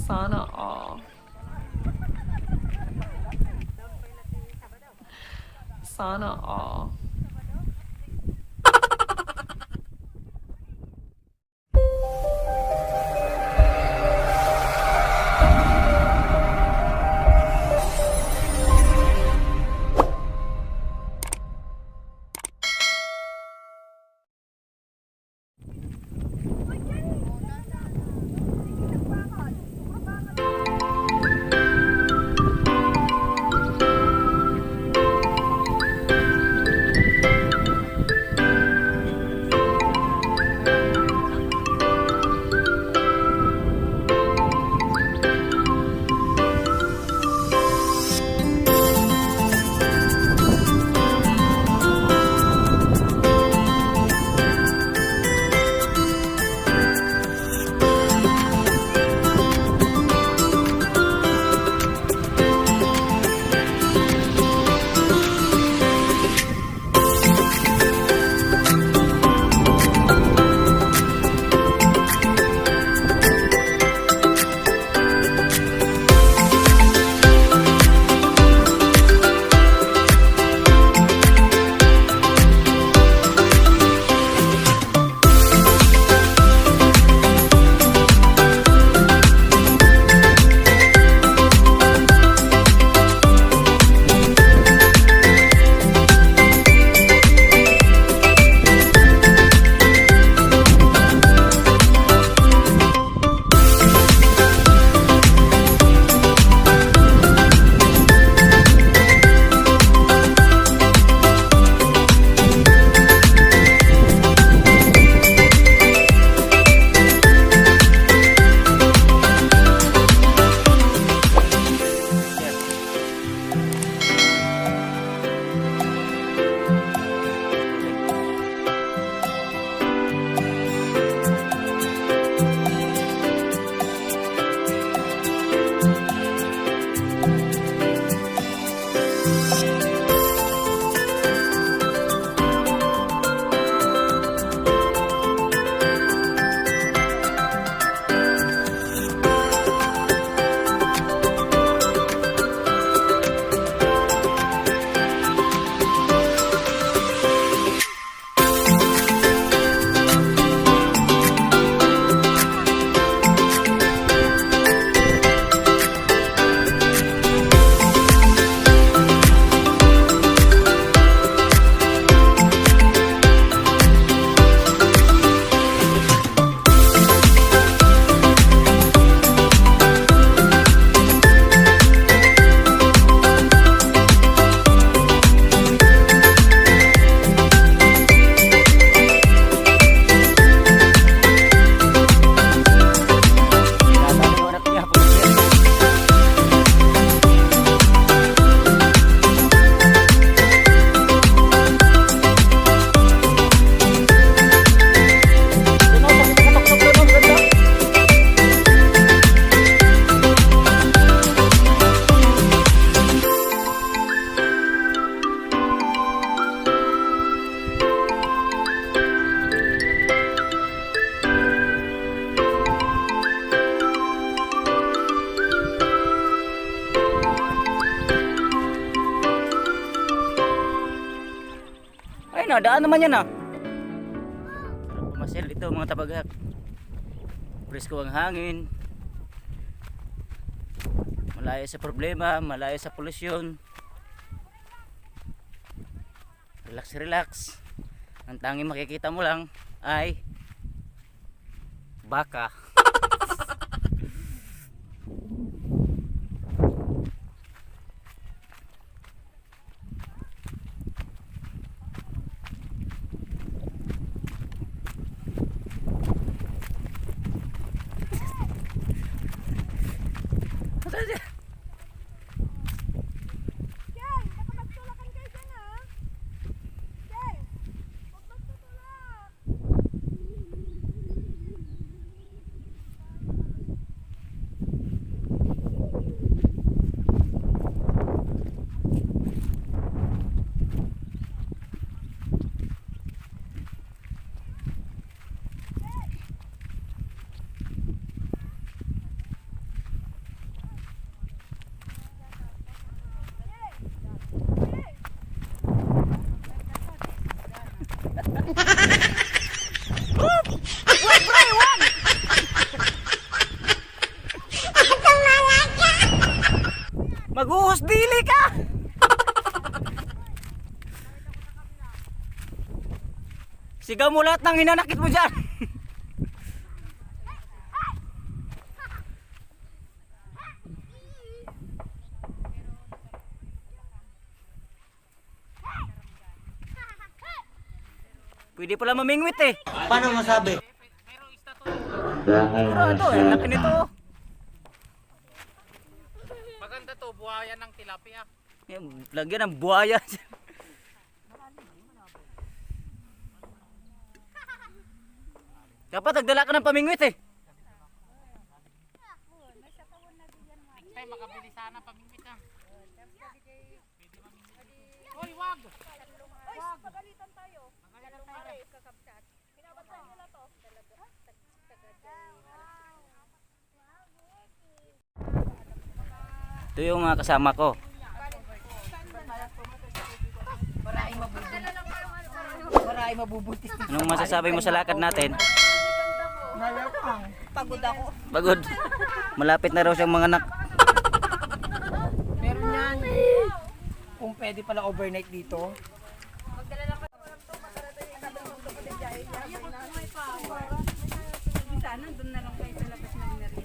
Sana all. Sana all. Ay na, daan naman yan ah. Sarap pumasyal dito mga tabagak. Presko ang hangin. Malayo sa problema, malayo sa polusyon. Relax, relax. Ang tanging makikita mo lang ay baka. Maghuhos dili ka! Sigaw mo lahat ng hinanakit mo dyan! Pwede pala mamingwit eh. Paano masabi? Pero ito eh, laki nito. Maganda to, buhaya ng tilapia. Yan, lagyan ng buhaya. Dapat nagdala ka ng pamingwit eh. Next time makabili sana pamingwit na. Hoy, wag! Pagalitan tayo. Pare, kakapsat. Pinabasa nyo na to. Ito yung mga kasama ko. Maraming mabubutis. Anong masasabi mo sa lakad natin? Pagod ako. Pagod. Malapit na raw siyang mga anak. Meron yan. Kung pwede pala overnight dito. Sana doon na lang kayo sa labas magmerienda.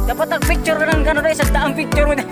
Dapat nag-picture ka ng gano'n isang daang picture mo na.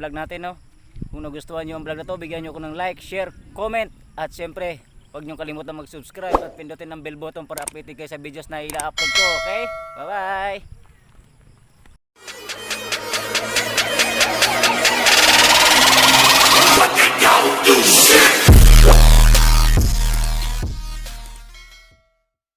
vlog natin, no? Kung nagustuhan nyo ang vlog na to, bigyan nyo ako ng like, share, comment, at syempre huwag nyo kalimutan mag-subscribe at pindutin ang bell button para updated kayo sa videos na ila-upload ko. Okay? Bye bye!